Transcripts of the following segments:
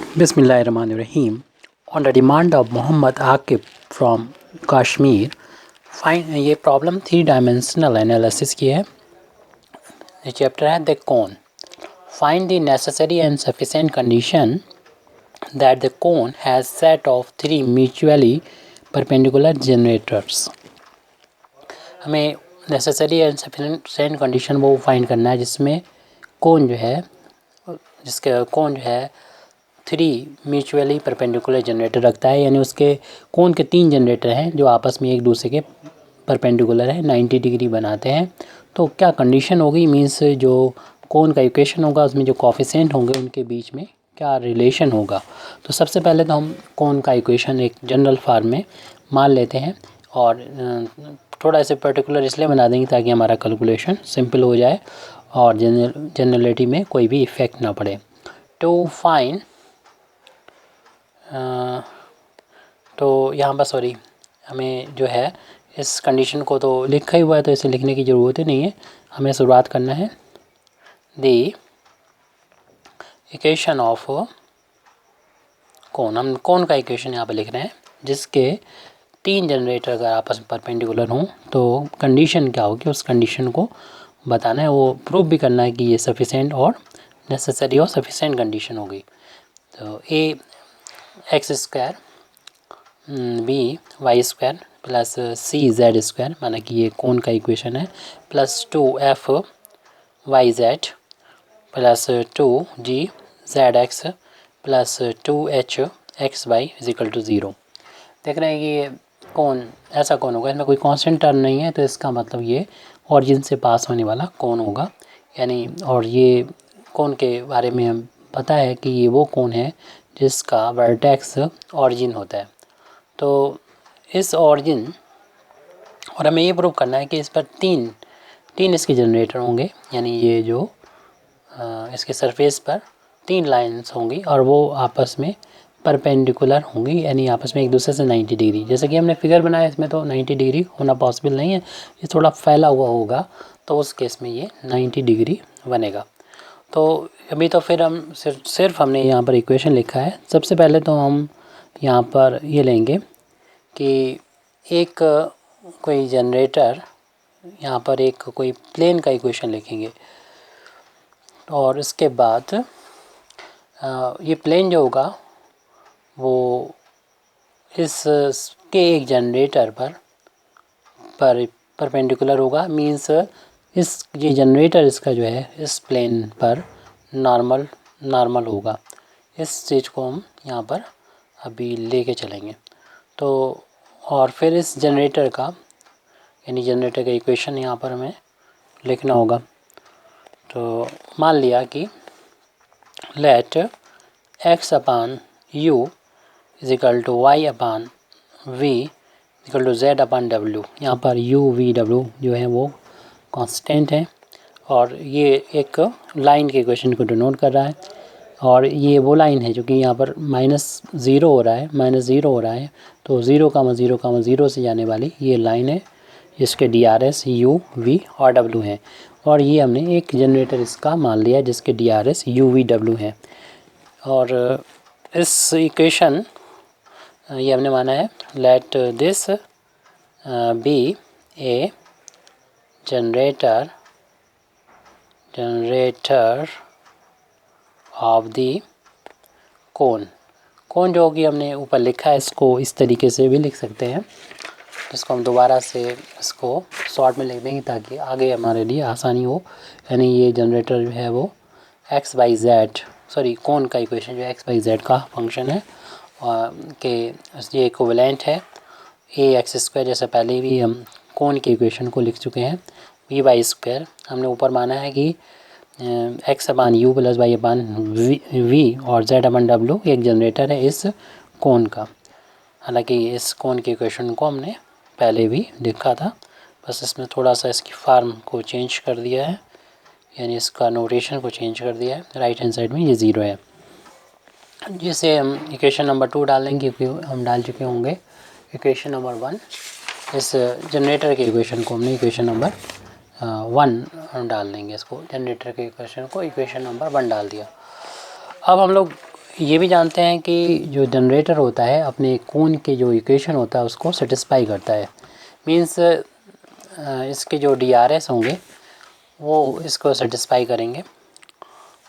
Bismillahirrahmanirrahim. On the demand of Muhammad Aqib from Kashmir, find ये problem 3 dimensional analysis की है। ये chapter है the cone. Find the necessary and sufficient condition that the cone has set of 3 mutually perpendicular generators. हमें necessary and sufficient condition वो find करना है जिसमें कोन जो है 3 म्यूचुअली परपेंडिकुलर जनरेटर रखता है, यानी उसके कोन के 3 जनरेटर हैं जो आपस में एक दूसरे के परपेंडिकुलर है, 90 डिग्री बनाते हैं। तो क्या कंडीशन होगी, मीन्स जो कोन का इक्वेशन होगा उसमें जो कोफिशिएंट होंगे उनके बीच में क्या रिलेशन होगा। तो सबसे पहले तो हम कोन का इक्वेशन एक जनरल फॉर्म में मान लेते हैं और थोड़ा ऐसे पर्टिकुलर इसलिए बना देंगे ताकि हमारा कैलकुलेशन सिंपल हो जाए और जनरलिटी में कोई भी इफ़ेक्ट ना पड़े। टू फाइंड तो यहाँ पर हमें जो है इस कंडीशन को तो लिखा ही हुआ है तो इसे लिखने की ज़रूरत ही नहीं है। हमें शुरुआत करना है दी इक्वेशन ऑफ कोन। हम कोन का इक्वेशन यहाँ पर लिख रहे हैं जिसके 3 जनरेटर अगर आपस में परपेंडिकुलर हों तो कंडीशन क्या होगी, उस कंडीशन को बताना है, वो प्रूव भी करना है कि ये सफिशिएंट और नेसेसरी और सफिशिएंट कंडीशन होगी। तो a x square b y square plus c z square, माना कि ये कोन का इक्वेशन है, plus 2f y z plus 2g z x plus 2h x y is equal to 0। देख रहे हैं कि ये कोन ऐसा कोन होगा, इसमें कोई कांस्टेंट टर्म नहीं है, तो इसका मतलब ये ऑरिजिन से पास होने वाला कोन होगा। यानी और ये कोन के बारे में हम पता है कि ये वो कोन है जिसका वर्टेक्स ऑरिजिन होता है। तो इस ऑरिजिन और हमें ये प्रूव करना है कि इस पर तीन इसके जनरेटर होंगे, यानी ये जो इसके सरफेस पर 3 लाइंस होंगी और वो आपस में परपेंडिकुलर होंगी, यानी आपस में एक दूसरे से 90 डिग्री। जैसे कि हमने फिगर बनाया इसमें तो 90 डिग्री होना पॉसिबल नहीं है, ये थोड़ा फैला हुआ होगा, तो उस केस में ये 90 डिग्री बनेगा। तो अभी तो फिर हम सिर्फ हमने यहाँ पर इक्वेशन लिखा है। सबसे पहले तो हम यहाँ पर ये लेंगे कि एक कोई जनरेटर, यहाँ पर एक कोई प्लेन का इक्वेशन लिखेंगे और इसके बाद ये प्लेन जो होगा वो इसके एक जनरेटर पर परपेंडिकुलर होगा, मींस ये जनरेटर इसका जो है इस प्लेन पर नॉर्मल होगा। इस चीज़ को हम यहाँ पर अभी लेके चलेंगे। तो और फिर इस जनरेटर का यानी जनरेटर का इक्वेशन यहाँ पर हमें लिखना होगा। तो मान लिया कि let x upon u is equal to y upon v equal to z upon w। यहाँ पर u v w जो है वो कांस्टेंट है और ये एक लाइन के इक्वेशन को डिनोट कर रहा है और ये वो लाइन है जो कि यहाँ पर -0 हो रहा है, तो 0,0,0 से जाने वाली ये लाइन है जिसके DRS u v और w हैं। और ये हमने एक जनरेटर इसका मान लिया जिसके DRS u v w है। और इस इक्वेशन ये हमने माना है let this be a generator of the cone जो कि हमने ऊपर लिखा है इसको इस तरीके से भी लिख सकते हैं, जिसको हम दोबारा से इसको शॉर्ट में लिख देंगे ताकि आगे हमारे लिए आसानी हो। यानी ये जनरेटर जो है वो कोन का इक्वेशन जो एक्स वाई जेड का फंक्शन है कि ये इक्विवेलेंट है ए एक्स स्क्वायर, जैसे पहले भी हम कोन के इक्वेशन को लिख चुके हैं, वी वाई स्क्वायर। हमने ऊपर माना है कि x upon u plus y upon v और जेड अपान डब्ल्यू एक जनरेटर है इस कोन का। हालांकि इस कोन के इक्वेशन को हमने पहले भी लिखा था, बस इसमें थोड़ा सा इसकी फॉर्म को चेंज कर दिया है, यानी इसका नोटेशन को चेंज कर दिया है। राइट हैंड साइड में ये 0 है, जिसे हम इक्वेशन नंबर 2 डालेंगे क्योंकि हम डाल चुके होंगे इक्वेशन नंबर 1। इस जनरेटर के इक्वेशन को हमने इक्वेशन नंबर 1 डाल देंगे, इसको जनरेटर के इक्वेशन को इक्वेशन नंबर 1 डाल दिया। अब हम लोग ये भी जानते हैं कि जो जनरेटर होता है अपने कोन के जो इक्वेशन होता है उसको सेटिस्फाई करता है। मीन्स इसके जो DRS होंगे वो इसको सेटिस्फाई करेंगे,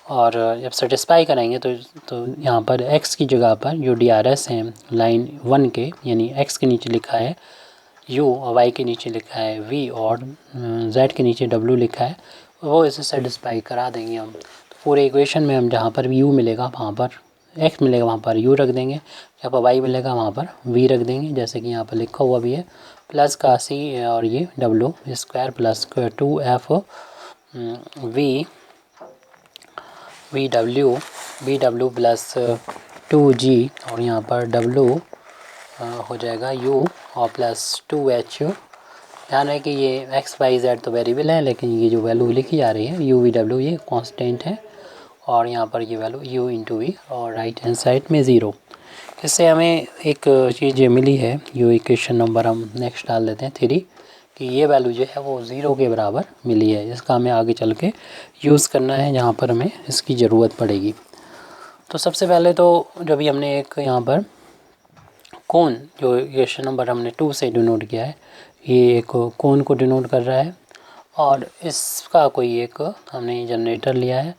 और जब सेटिस्फाई करेंगे तो यहाँ पर x की जगह पर जो DRS हैं लाइन 1 के, यानी x के नीचे लिखा है u और y के नीचे लिखा है v और z के नीचे w लिखा है, वो इसे सेटिस्फाई करा देंगे हम। तो पूरे इक्वेशन में हम जहाँ पर u मिलेगा वहाँ पर x मिलेगा, वहाँ पर u रख देंगे, जहाँ पर y मिलेगा वहाँ पर v रख देंगे, जैसे कि यहाँ पर लिखा हुआ भी है प्लस का c और ये w square plus 2f V W plus 2g और यहाँ पर w हो जाएगा u और प्लस 2h। ध्यान है कि ये x y z तो वेरिएबल है, लेकिन ये जो वैल्यू लिखी जा रही है u v w ये कांस्टेंट है, और यहाँ पर ये वैल्यू u इंटू वी और राइट हैंड साइड में 0। इससे हमें एक चीज़ मिली है, जो इक्वेशन नंबर हम नेक्स्ट डाल देते हैं 3, कि ये वैल्यू जो है वो 0 के बराबर मिली है। इसका हमें आगे चल के यूज़ करना है जहाँ पर हमें इसकी ज़रूरत पड़ेगी। तो सबसे पहले तो जब भी हमने एक यहाँ पर कोन, जो इक्वेशन नंबर हमने 2 से डिनोट किया है, ये एक कोन को डिनोट कर रहा है, और इसका कोई एक हमने जनरेटर लिया है,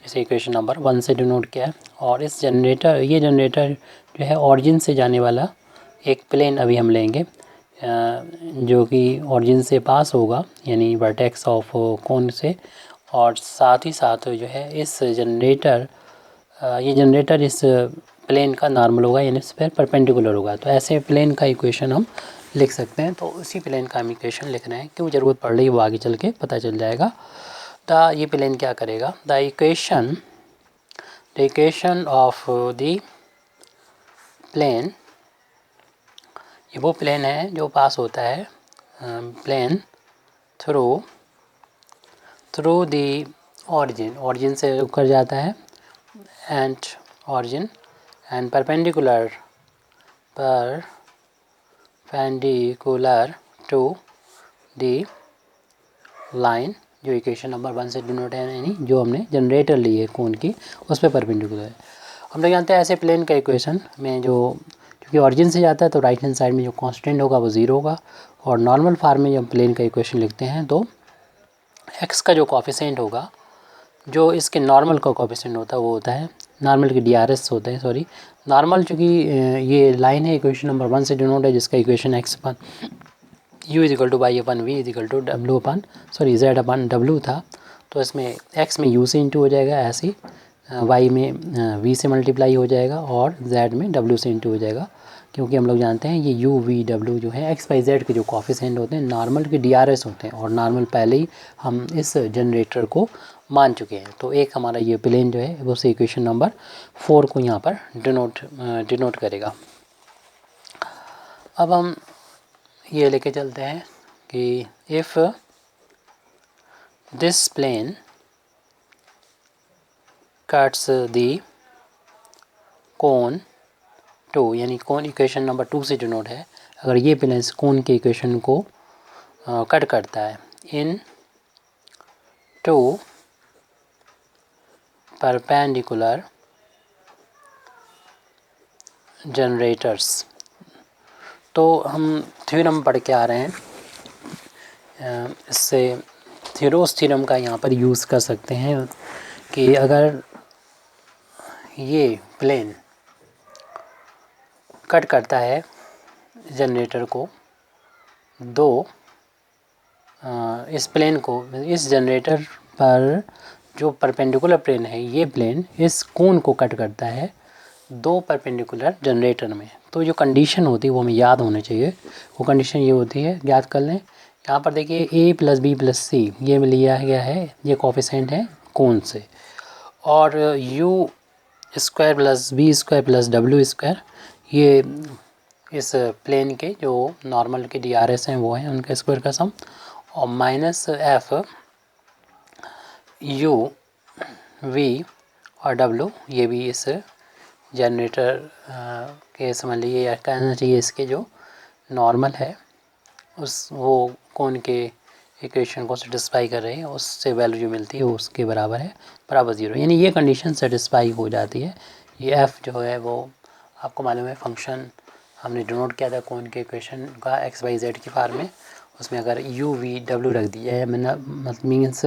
इसे इक्वेशन नंबर 1 से डिनोट किया है, और इस ये जनरेटर जो है ऑरिजिन से जाने वाला एक प्लेन अभी हम लेंगे जो कि ऑरिजिन से पास होगा, यानी वर्टेक्स ऑफ कोन से, और साथ ही साथ जो है इस जनरेटर ये जनरेटर इस प्लेन का नॉर्मल होगा, यानी इस पर परपेंडिकुलर होगा। तो ऐसे प्लेन का इक्वेशन हम लिख सकते हैं। तो उसी प्लेन का हम इक्वेशन लिख रहे हैं, क्यों ज़रूरत पड़ रही है वो आगे चल के पता चल जाएगा। ये प्लेन क्या करेगा, the equation of the plane, ये वो प्लेन है जो पास होता है प्लेन थ्रू द ऑरिजिन से होकर जाता है, and origin and perpendicular to the line, जो इक्वेशन नंबर 1 से डिनोट है, यानी जो हमने जनरेटर ली है कोन की उस पर परपेंडिकुलर है। हम लोग जानते हैं ऐसे प्लेन का इक्वेशन में जो क्योंकि ऑरिजिन से जाता है तो राइट हैंड साइड में जो कांस्टेंट होगा वो 0 होगा, और नॉर्मल फॉर्म में जब प्लेन का इक्वेशन लिखते हैं तो x का जो कोफिशिएंट होगा, जो इसके नॉर्मल का कोफिशिएंट होता है वो होता है नॉर्मल के DRS होते हैं, सॉरी नॉर्मल, चूँकि ये लाइन है इक्वेशन नंबर 1 से डिनोट है, जिसका equation x upon u is equal to y upon v is equal to डब्ल्यू अपन z अपन w था, तो इसमें x में u से इंटू हो जाएगा, ऐसे ही y में v से मल्टीप्लाई हो जाएगा, और z में w से इंटू हो जाएगा, क्योंकि हम लोग जानते हैं ये u v w जो है x y z के जो कोफिशिएंट होते हैं नॉर्मल के DRS होते हैं, और नॉर्मल पहले ही हम इस जनरेटर को मान चुके हैं। तो एक हमारा ये प्लेन जो है वो से इक्वेशन नंबर 4 को यहाँ पर डिनोट करेगा। अब हम ये लेके चलते हैं कि इफ़ दिस प्लेन कट्स दी कोन 2, यानी कोन इक्वेशन नंबर 2 से डिनोट है, अगर ये प्लेन कोन के इक्वेशन को कट करता है इन 2 परपेंडिकुलर जनरेटर्स, तो हम थ्योरम पढ़ के आ रहे हैं, इससे थ्योरस थ्योरम का यहाँ पर यूज़ कर सकते हैं कि अगर ये प्लेन कट करता है जनरेटर को इस प्लेन को, इस जनरेटर पर जो परपेंडिकुलर प्लेन है ये प्लेन इस कोन को कट करता है 2 परपेंडिकुलर जनरेटर में, तो जो कंडीशन होती है वो हमें याद होनी चाहिए। वो कंडीशन ये होती है, याद कर लें, यहाँ पर देखिए a प्लस बी प्लस सी ये लिया गया है, ये कोफिशिएंट है कोन से, और u square plus b square plus w square ये इस प्लेन के जो नॉर्मल के DRS हैं वो हैं उनका स्क्वायर का सम, और माइनस f u v और w ये भी इस जनरेटर के समझ लीजिए, या कहना चाहिए इसके जो नॉर्मल है उस वो कोन के इक्वेशन को सेटिस्फाई कर रहे हैं, उससे वैल्यू जो मिलती है उसके बराबर है, बराबर 0, यानी ये कंडीशन सेटिस्फाई हो जाती है, ये एफ़ जो है वो आपको मालूम है फंक्शन हमने डिनोट किया था कोन के इक्वेशन का एक्स वाई जेड की फॉर्म में। उसमें अगर यू वी डब्ल्यू रख दिया है मीन्स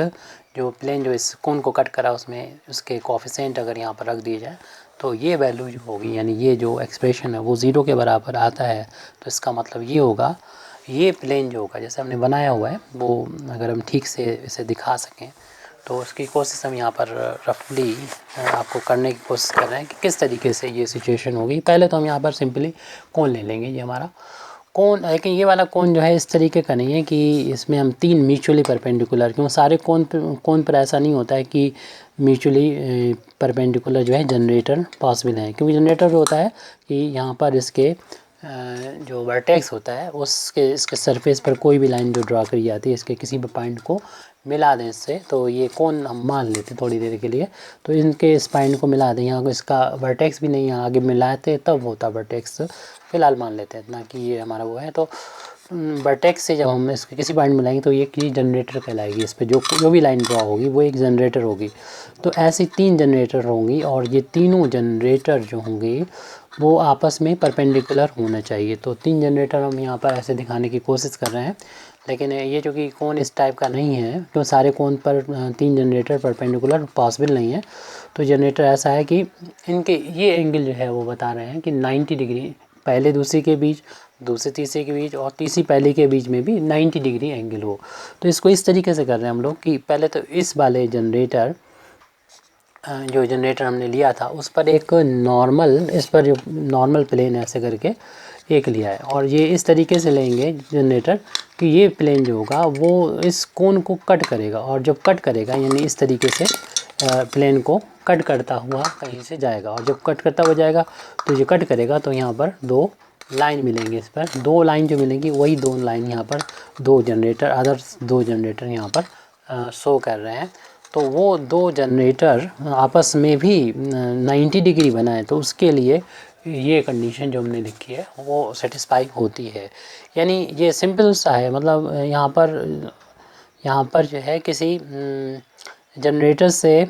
जो प्लेन जो इस कोन को कट करा उसमें उसके कोफिशिएंट अगर यहाँ पर रख दिए जाए तो ये वैल्यू जो होगी यानी ये जो एक्सप्रेशन है वो ज़ीरो के बराबर आता है। तो इसका मतलब ये होगा ये प्लेन जो होगा जैसे हमने बनाया हुआ है वो अगर हम ठीक से इसे दिखा सकें तो उसकी कोशिश हम यहाँ पर रफली आपको करने की कोशिश कर रहे हैं कि किस तरीके से ये सिचुएशन होगी। पहले तो हम यहाँ पर सिंपली कोन ले लेंगे। ये हमारा कोन, लेकिन ये वाला कोन जो है इस तरीके का नहीं है कि इसमें हम तीन म्यूचुअली परपेंडिकुलर, क्यों सारे कोन पर ऐसा नहीं होता है कि म्यूचुअली परपेंडिकुलर जो है जनरेटर पॉसिबल है। क्योंकि जनरेटर जो होता है कि यहाँ पर इसके जो वर्टेक्स होता है उसके इसके सरफेस पर कोई भी लाइन जो ड्रा करी जाती है इसके किसी भी पॉइंट को मिला दें इससे, तो ये कोन हम मान लेते हैं थोड़ी देर के लिए। तो इनके इस पॉइंट को मिला दें, यहाँ इसका वर्टेक्स भी नहीं, यहाँ आगे मिलाते तब होता वर्टेक्स, फ़िलहाल मान लेते हैं इतना कि ये हमारा वो है। तो वर्टेक्स से जब हम इसके किसी पॉइंट मिलाएंगे तो ये की जनरेटर कहलाएगी। इस पर जो भी लाइन ड्रा होगी वो एक जनरेटर होगी। तो ऐसी तीन जनरेटर होंगी और ये तीनों जनरेटर जो होंगे वो आपस में परपेंडिकुलर होना चाहिए। तो तीन जनरेटर हम यहाँ पर ऐसे दिखाने की कोशिश कर रहे हैं, लेकिन ये जो कि कोन इस टाइप का नहीं है, क्यों सारे कोन पर तीन जनरेटर परपेंडिकुलर पॉसिबल नहीं है। तो जनरेटर ऐसा है कि इनके ये एंगल जो है वो बता रहे हैं कि 90 डिग्री पहले दूसरे के बीच, दूसरे तीसरे के बीच और तीसरी पहले के बीच में भी 90 डिग्री एंगल हो। तो इसको इस तरीके से कर रहे हैं हम लोग कि पहले तो इस वाले जनरेटर जो जनरेटर हमने लिया था उस पर एक नॉर्मल, इस पर जो नॉर्मल प्लेन ऐसे करके एक लिया है और ये इस तरीके से लेंगे जनरेटर कि ये प्लेन जो होगा वो इस कोन को कट करेगा और जब कट करेगा यानी इस तरीके से प्लेन को कट करता हुआ कहीं से जाएगा और जब कट करता हुआ जाएगा तो ये कट करेगा तो यहाँ पर दो लाइन मिलेंगे। इस पर दो लाइन जो मिलेंगी वही दो लाइन यहाँ पर दो जनरेटर अदर्स दो जनरेटर यहाँ पर शो कर रहे हैं। तो वो दो जनरेटर आपस में भी 90 डिग्री बनाए तो उसके लिए ये कंडीशन जो हमने लिखी है वो सेटिस्फाई होती है। यानी ये सिंपल सा है, मतलब यहाँ पर जो है किसी जनरेटर से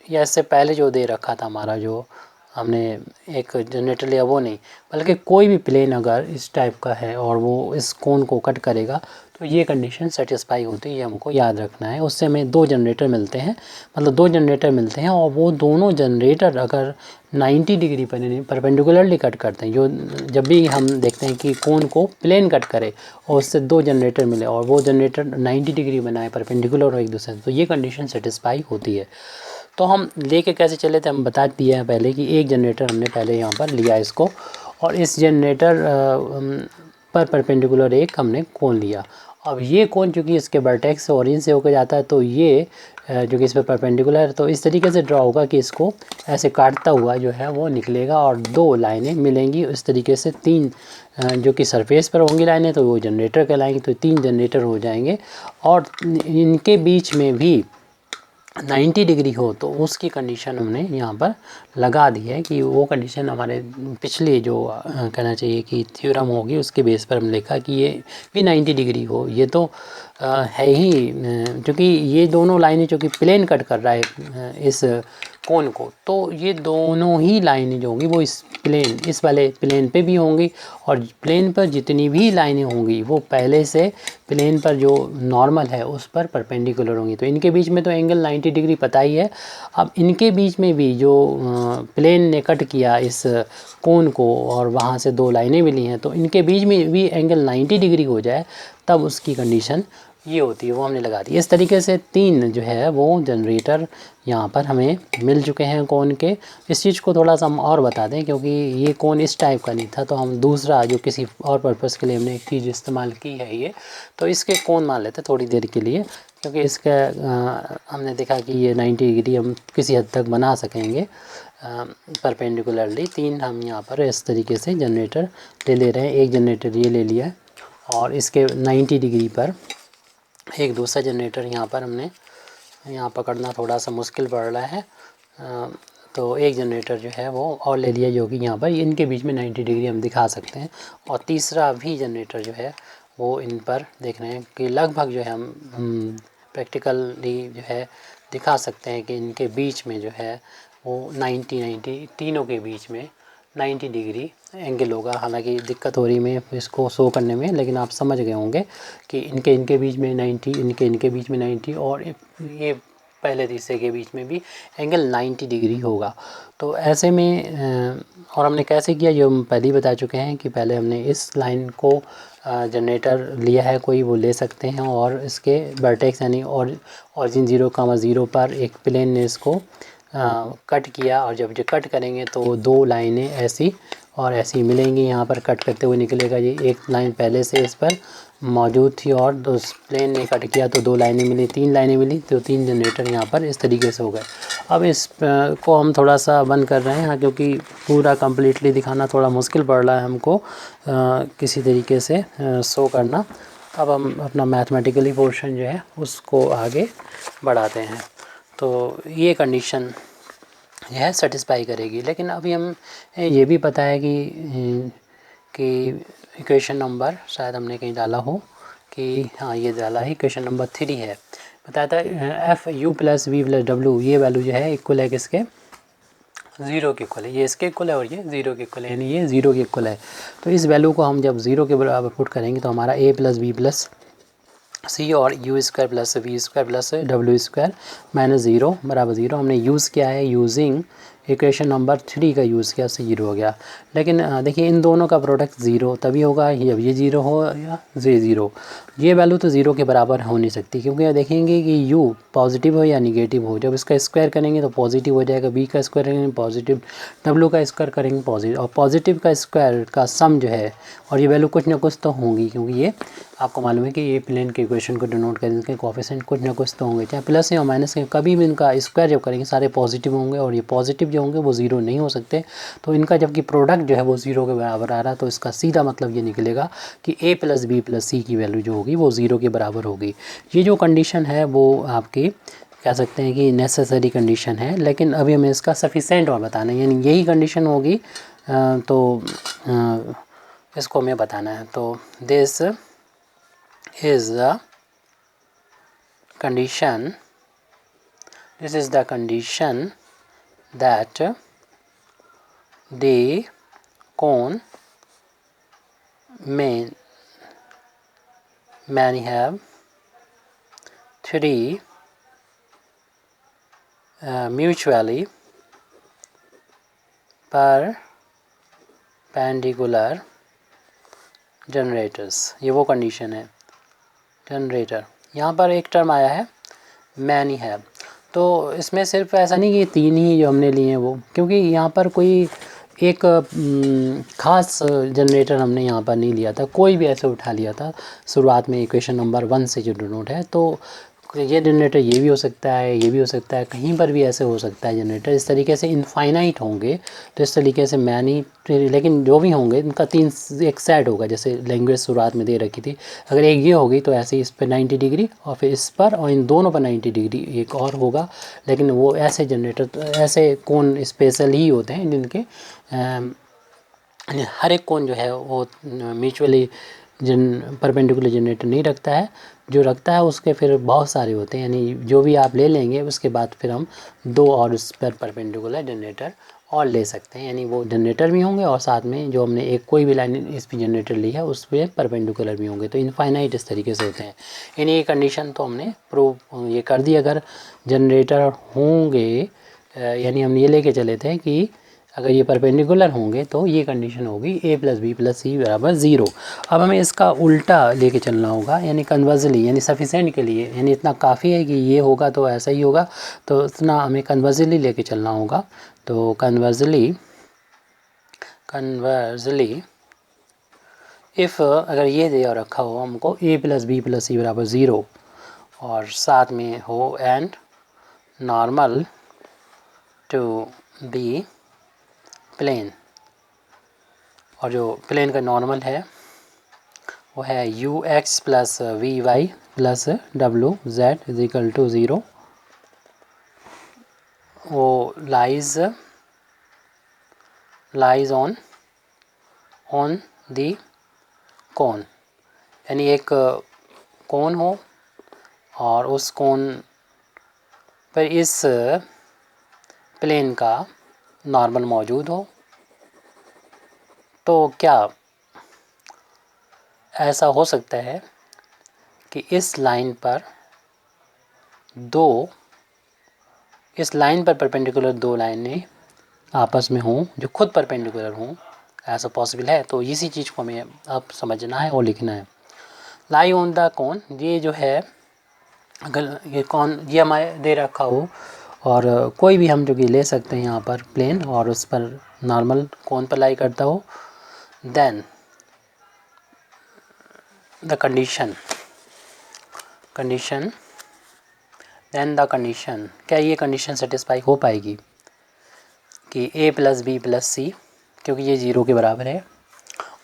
या इससे पहले जो दे रखा था हमारा जो हमने एक जनरेटर लिया वो नहीं, बल्कि कोई भी प्लेन अगर इस टाइप का है और वो इस कोन को कट करेगा तो ये कंडीशन सेटिस्फाई होती है, ये हमको याद रखना है। उससे हमें दो जनरेटर मिलते हैं, मतलब दो जनरेटर मिलते हैं और वो दोनों जनरेटर अगर 90 डिग्री पर परपेंडिकुलरली कट करते हैं, जो जब भी हम देखते हैं कि कोन को प्लेन कट करे और उससे दो जनरेटर मिले और वो जनरेटर 90 डिग्री बनाए परपेंडिकुलर हो एक दूसरे से, तो ये कंडीशन सेटिस्फाई होती है। तो हम लेके कैसे चले थे, हम बता दिया है पहले कि एक जनरेटर हमने पहले यहाँ पर लिया इसको और इस जनरेटर पर परपेंडिकुलर एक हमने कोन लिया। अब ये कोन चूँकि इसके वर्टेक्स ओरिजिन से होकर जाता है तो ये जो कि इस पर परपेंडिकुलर है तो इस तरीके से ड्रा होगा कि इसको ऐसे काटता हुआ जो है वो निकलेगा और दो लाइनें मिलेंगी। इस तरीके से तीन जो कि सरफेस पर होंगी लाइनें तो वो जनरेटर कहलाएंगी, तो तीन जनरेटर हो जाएंगे और इनके बीच में भी 90 डिग्री हो तो उसकी कंडीशन हमने यहाँ पर लगा दी है कि वो कंडीशन हमारे पिछले जो कहना चाहिए कि थ्योरम होगी उसके बेस पर हम लिखा कि ये भी 90 डिग्री हो। ये तो है ही, क्योंकि ये दोनों लाइनें जो कि प्लेन कट कर रहा है इस कोन को, तो ये दोनों ही लाइनें जो होंगी वो इस वाले प्लेन पे भी होंगी और प्लेन पर जितनी भी लाइनें होंगी वो पहले से प्लेन पर जो नॉर्मल है उस पर परपेंडिकुलर होंगी। तो इनके बीच में तो एंगल 90 डिग्री पता ही है। अब इनके बीच में भी जो प्लेन ने कट किया इस कोन को और वहाँ से दो लाइनें मिली हैं तो इनके बीच में भी एंगल 90 डिग्री हो जाए तब उसकी कंडीशन ये होती है, वो हमने लगा दी। इस तरीके से तीन जो है वो जनरेटर यहाँ पर हमें मिल चुके हैं कोन के। इस चीज़ को थोड़ा सा हम और बता दें क्योंकि ये कोन इस टाइप का नहीं था तो हम दूसरा जो किसी और पर्पज़ के लिए हमने एक चीज़ इस्तेमाल की है ये, तो इसके कोन मान लेते थोड़ी देर के लिए, क्योंकि इसका हमने देखा कि ये 90 डिग्री हम किसी हद तक बना सकेंगे परपेंडिकुलरली। तीन हम यहाँ पर इस तरीके से जनरेटर ले रहे हैं। एक जनरेटर ये ले लिया और इसके 90 डिग्री पर एक दूसरा जनरेटर यहाँ पर हमने यहाँ पकड़ना थोड़ा सा मुश्किल पड़ रहा है, तो एक जनरेटर जो है वो और ले लिया जो कि यहाँ पर इनके बीच में 90 डिग्री हम दिखा सकते हैं और तीसरा भी जनरेटर जो है वो इन पर देख रहे हैं कि लगभग जो है हम प्रैक्टिकली जो है दिखा सकते हैं कि इनके बीच में जो है वो 90 तीनों के बीच में 90 डिग्री एंगल होगा। हालांकि दिक्कत हो रही है इसको शो करने में, लेकिन आप समझ गए होंगे कि इनके बीच में 90, इनके बीच में 90 और ये पहले तीसरे के बीच में भी एंगल 90 डिग्री होगा। तो ऐसे में और हमने कैसे किया, जो हम पहले ही बता चुके हैं कि पहले हमने इस लाइन को जनरेटर लिया है कोई, वो ले सकते हैं, और इसके वर्टेक्स यानी ऑरिजिन 0,0 पर एक प्लेन ने इसको कट किया, और जब ये कट करेंगे तो दो लाइनें ऐसी और ऐसी मिलेंगी। यहाँ पर कट करते हुए निकलेगा, ये एक लाइन पहले से इस पर मौजूद थी और दो प्लेन ने कट किया तो दो लाइनें मिली, तीन लाइनें मिली, तो तीन जनरेटर यहाँ पर इस तरीके से हो गए। अब इस को हम थोड़ा सा बंद कर रहे हैं यहाँ, क्योंकि पूरा कम्प्लीटली दिखाना थोड़ा मुश्किल पड़ रहा है हमको किसी तरीके से शो करना। अब हम अपना मैथमेटिकली पोर्शन जो है उसको आगे बढ़ाते हैं। तो ये कंडीशन यह सेटिस्फाई करेगी। लेकिन अभी हम ये भी पता है कि इक्वेशन नंबर शायद हमने कहीं डाला हो कि हाँ ये डाला है, इक्वेशन नंबर 3 है, बताया था f u plus v plus डब्ल्यू, ये वैल्यू जो है इक्वल है किसके, 0 के इक्वल है। ये इसके इक्वल है और ये 0 के इक्वल है, यानी ये 0 के इक्वल है। तो इस वैल्यू को हम जब 0 के बराबर पुट करेंगे तो हमारा a plus b plus c और u square plus v square plus डब्ल्यू स्क्वायर माइनस 0 बराबर 0। हमने यूज़ किया है यूजिंग इक्वेशन नंबर 3 का यूज़ किया, से 0 हो गया। लेकिन देखिए इन दोनों का प्रोडक्ट 0 तभी होगा जब ये 0 हो या ये 0। ये वैल्यू तो 0 के बराबर हो नहीं सकती, क्योंकि आप देखेंगे कि u पॉजिटिव हो या निगेटिव हो, जब इसका स्क्वायर करेंगे तो पॉजिटिव हो जाएगा, b का स्क्वायर करेंगे पॉजिटिव, w का स्क्वायर करेंगे पॉजिटिव, और पॉजिटिव का स्क्वायर का सम जो है, और ये वैल्यू कुछ ना कुछ तो होंगी, क्योंकि ये आपको मालूम है कि ये प्लेन के इक्वेशन को डिनोट करेंगे, इसके कोएफिशिएंट कुछ ना कुछ तो होंगे, चाहे प्लस या माइनस के, कभी भी इनका स्क्वायर जब करेंगे सारे पॉजिटिव होंगे, और ये पॉजिटिव जो होंगे वो 0 नहीं हो सकते। तो इनका जबकि प्रोडक्ट जो है वो 0 के बराबर आ रहा है, तो इसका सीधा मतलब ये निकलेगा कि a प्लस बी प्लस सी की वैल्यू जो होगी वो 0 के बराबर होगी। ये जो कंडीशन है वो आपकी कह सकते हैं कि नेसेसरी कंडीशन है, लेकिन अभी हमें इसका सफिशेंट और बताना है, यानी यही कंडीशन होगी तो इसको हमें बताना है। तो this is the condition, this is the condition that the cone may have three mutually perpendicular generators। ये वो कंडीशन है। जनरेटर, यहाँ पर एक टर्म आया है मैनी है, तो इसमें सिर्फ ऐसा नहीं कि 3 ही जो हमने लिए हैं वो, क्योंकि यहाँ पर कोई एक ख़ास जनरेटर हमने यहाँ पर नहीं लिया था, कोई भी ऐसे उठा लिया था शुरुआत में इक्वेशन नंबर 1 से जो डिनोट है। तो ये जनरेटर ये भी हो सकता है, ये भी हो सकता है, कहीं पर भी ऐसे हो सकता है जनरेटर, इस तरीके से इनफाइनाइट होंगे। तो इस तरीके से मैनी, लेकिन जो भी होंगे इनका 3 एक साइड होगा, जैसे लैंग्वेज शुरुआत में दे रखी थी, अगर एक ये होगी तो ऐसे इस पर 90 डिग्री और फिर इस पर और इन दोनों पर 90 डिग्री एक और होगा। लेकिन वो ऐसे जनरेटर, ऐसे कोन स्पेशल ही होते हैं जिनके हर एक कोन जो है वो म्यूचुअली परपेंडिकुलर जनरेटर नहीं रखता है, जो रखता है उसके फिर बहुत सारे होते हैं, यानी जो भी आप ले लेंगे उसके बाद फिर हम 2 और उस पर परपेंडिकुलर जनरेटर और ले सकते हैं, यानी वो जनरेटर भी होंगे और साथ में जो हमने एक कोई भी लाइन इस पर जनरेटर ली है उस पर परपेंडिकुलर भी होंगे। तो इनफाइनाइट इस तरीके से होते हैं। यानी ये कंडीशन तो हमने प्रूव ये कर दी। अगर जनरेटर होंगे, यानी हम ये लेके चले थे कि अगर ये परपेंडिकुलर होंगे तो ये कंडीशन होगी a plus b plus c बराबर 0। अब हमें इसका उल्टा लेके चलना होगा, यानी कन्वर्जली, यानी सफिशेंट के लिए, यानी इतना काफ़ी है कि ये होगा तो ऐसा ही होगा, तो इतना हमें कन्वर्जली लेके चलना होगा। तो कन्वर्जली इफ़ अगर ये दे और रखा हो हमको a plus b plus c बराबर 0 और साथ में हो and normal to be plane, और जो प्लेन का नॉर्मल है वो है u x plus v y plus डब्लू जेड इज इक्वल टू 0, वो लाइज ऑन दी कोन, यानी एक कोन हो और उस कोन पर इस प्लेन का नॉर्मल मौजूद हो, तो क्या ऐसा हो सकता है कि इस लाइन पर परपेंडिकुलर दो लाइनें आपस में हों जो खुद परपेंडिकुलर हों, ऐसा पॉसिबल है? तो इसी चीज़ को हमें अब समझना है और लिखना है। लाई ऑन द कॉन, ये जो है अगर ये कॉन ये हमारे दे रखा हो और कोई भी हम जो कि ले सकते हैं यहाँ पर प्लेन और उस पर नॉर्मल कौन पर लाई करता हो, देन द कंडीशन क्या ये कंडीशन सेटिस्फाई हो पाएगी कि a प्लस बी प्लस सी, क्योंकि ये ज़ीरो के बराबर है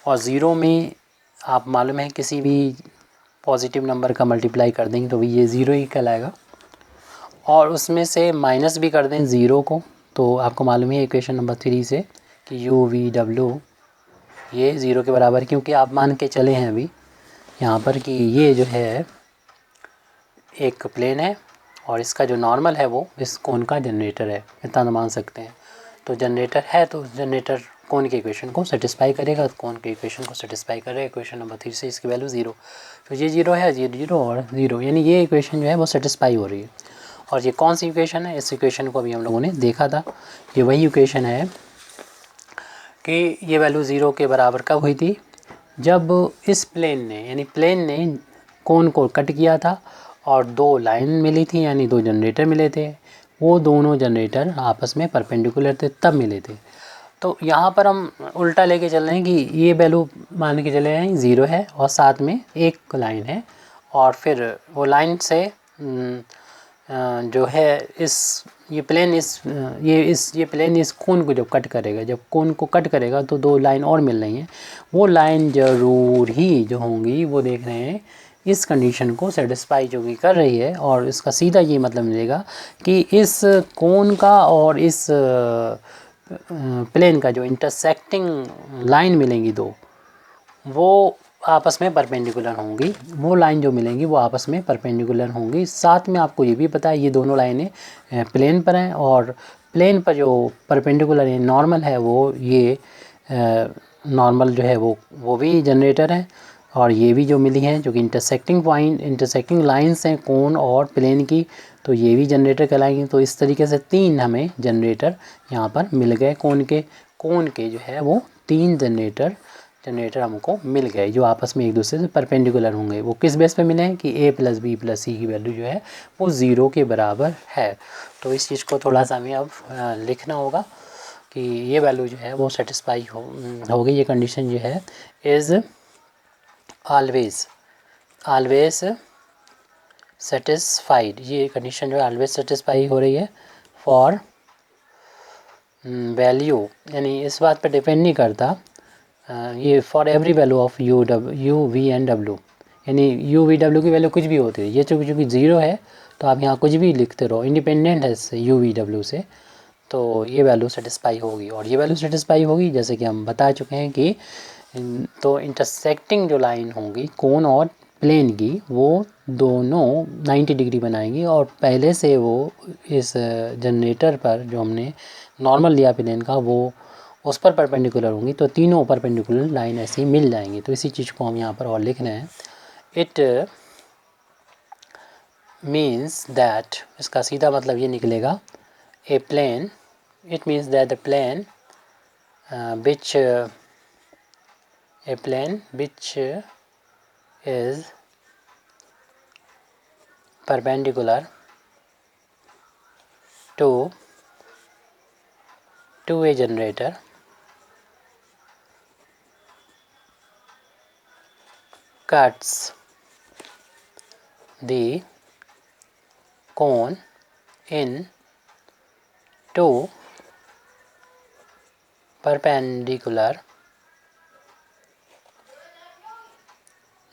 और ज़ीरो में आप मालूम है किसी भी पॉजिटिव नंबर का मल्टीप्लाई कर देंगे तो भी ये ज़ीरो ही कहलाएगा, और उसमें से माइनस भी कर दें ज़ीरो को तो आपको मालूम है इक्वेशन नंबर 3 से कि u v w ये ज़ीरो के बराबर, क्योंकि आप मान के चले हैं अभी यहाँ पर कि ये जो है एक प्लेन है और इसका जो नॉर्मल है वो इस कोन का जनरेटर है, इतना तो मान सकते हैं। तो जनरेटर है तो जनरेटर कोन के इक्वेशन को सेटिस्फाई करेगा, कोन के इक्वेशन को सेटिस्फाई करेगा इक्वेशन नंबर 3 से, इसकी वैल्यू ज़ीरो, तो ये ज़ीरो है, ज़ीरो और ज़ीरो, यानी ये इक्वेशन जो है वो सेटिस्फाई हो रही है। और ये कौन सी इक्वेशन है? इस इक्वेशन को अभी हम लोगों ने देखा था, ये वही इक्वेशन है कि ये वैल्यू ज़ीरो के बराबर कब हुई थी, जब इस प्लेन ने कोन को कट किया था और दो लाइन मिली थी, यानी दो जनरेटर मिले थे, वो दोनों जनरेटर आपस में परपेंडिकुलर थे तब मिले थे। तो यहाँ पर हम उल्टा लेके चल रहे हैं कि ये वैल्यू मान के चले हैं ज़ीरो है और साथ में एक लाइन है, और फिर वो लाइन से जो है ये प्लेन इस कोन को जब कट करेगा, जब कोन को कट करेगा तो दो लाइन और मिल रही हैं, वो लाइन ज़रूर ही जो होंगी वो देख रहे हैं इस कंडीशन को सेटिस्फाई जो कि कर रही है, और इसका सीधा ये मतलब मिलेगा कि इस कोन का और इस प्लेन का जो इंटरसेक्टिंग लाइन मिलेंगी दो, वो आपस में परपेंडिकुलर होंगी, वो लाइन जो मिलेंगी वो आपस में परपेंडिकुलर होंगी। साथ में आपको ये भी पता है ये दोनों लाइनें प्लेन पर हैं और प्लेन पर जो परपेंडिकुलर है नॉर्मल है वो ये नॉर्मल जो है वो भी जनरेटर है, और ये भी जो मिली हैं जो कि इंटरसेक्टिंग लाइंस हैं कोन और प्लेन की, तो ये भी जनरेटर कहलाएंगे। तो इस तरीके से तीन हमें जनरेटर यहाँ पर मिल गए, कोन के जो है वो तीन जनरेटर हमको मिल गए जो आपस में एक दूसरे से परपेंडिकुलर होंगे। वो किस बेस पे मिले हैं कि a प्लस बी प्लस सी की वैल्यू जो है वो ज़ीरो के बराबर है। तो इस चीज़ को थोड़ा सा हमें अब लिखना होगा कि ये वैल्यू जो है वो सेटिस्फाई हो गई, ये कंडीशन जो है इज़ ऑलवेज सेटिस्फाइड, ये कंडीशन जो है ऑलवेज सेटिस्फाई हो रही है फॉर वैल्यू, यानी इस बात पर डिपेंड नहीं करता ये for every value of u v and डब्ल्यू, यानी यू वी डब्ल्यू की वैल्यू कुछ भी होती है, ये चूँकि ज़ीरो है तो आप यहाँ कुछ भी लिखते रहो इंडिपेंडेंट है यू वी डब्ल्यू से, तो ये वैल्यू सेटिस्फाई होगी। और ये वैल्यू सेटिस्फाई होगी जैसे कि हम बता चुके हैं कि तो इंटरसेक्टिंग जो लाइन होंगी कोन और प्लेन की वो दोनों 90 डिग्री बनाएंगी, और पहले से वो इस जनरेटर पर जो हमने नॉर्मल लिया प्लेन का वो उस पर परपेंडिकुलर होंगी, तो तीनों परपेंडिकुलर लाइन ऐसी मिल जाएंगी। तो इसी चीज़ को हम यहाँ पर और लिख रहे हैं, इट मीन्स दैट, इसका सीधा मतलब ये निकलेगा a plane, it means that the plane which is perpendicular to a generator cuts the cone in two perpendicular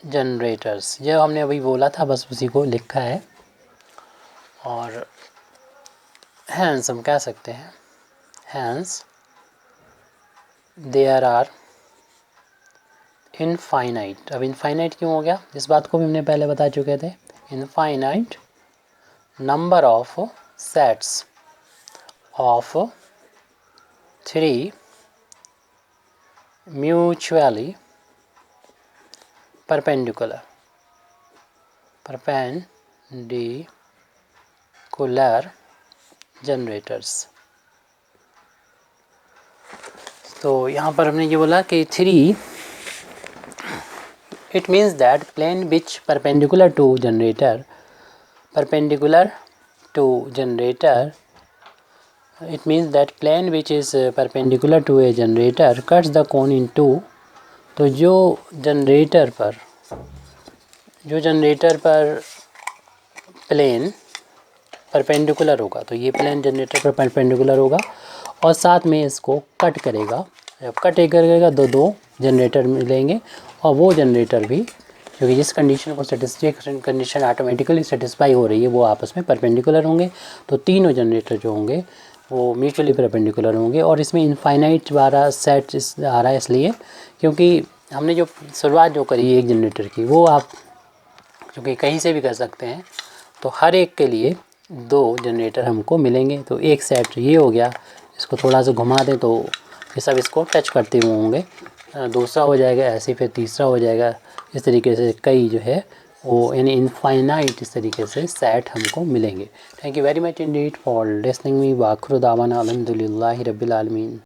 generators. जो हमने अभी बोला था बस उसी को लिखा है, और हैंस हम कह सकते हैं हैंस देयर आर इनफाइनाइट। अब इनफाइनाइट क्यों हो गया, इस बात को भी हमने पहले बता चुके थे। Infinite number of sets of 3 mutually perpendicular generators। तो यहाँ पर हमने ये बोला कि 3, it means that plane which perpendicular to generator, it means that plane which is perpendicular to a generator cuts the cone in two। तो जो generator पर प्लेन परपेंडिकुलर होगा, तो ये प्लेन जनरेटर पर परपेंडिकुलर होगा और साथ में इसको कट करेगा। जब कट करेगा दो जनरेटर मिलेंगे और वो जनरेटर भी क्योंकि जिस कंडीशन को कंडीशन ऑटोमेटिकली सेटिस्फाई हो रही है वो आपस में परपेंडिकुलर होंगे। तो तीनों जनरेटर जो होंगे वो म्यूचुअली परपेंडिकुलर होंगे। और इसमें इनफाइनाइट वाला सेट आ रहा है इसलिए क्योंकि हमने जो शुरुआत जो करी एक जनरेटर की वो आप क्योंकि कहीं से भी कर सकते हैं, तो हर एक के लिए 2 जनरेटर हमको मिलेंगे। तो एक सेट ये हो गया, इसको थोड़ा सा घुमा दें तो ये सब इसको टच करते हुए होंगे, दूसरा हो जाएगा ऐसे, फिर तीसरा हो जाएगा। इस तरीके से कई जो है वो यानी इनफाइनाइट इस तरीके से सेट हमको मिलेंगे। Thank you very much indeed for listening me. वाखिर दावाना अल्हम्दुलिल्लाहि रब्बिल आलमीन।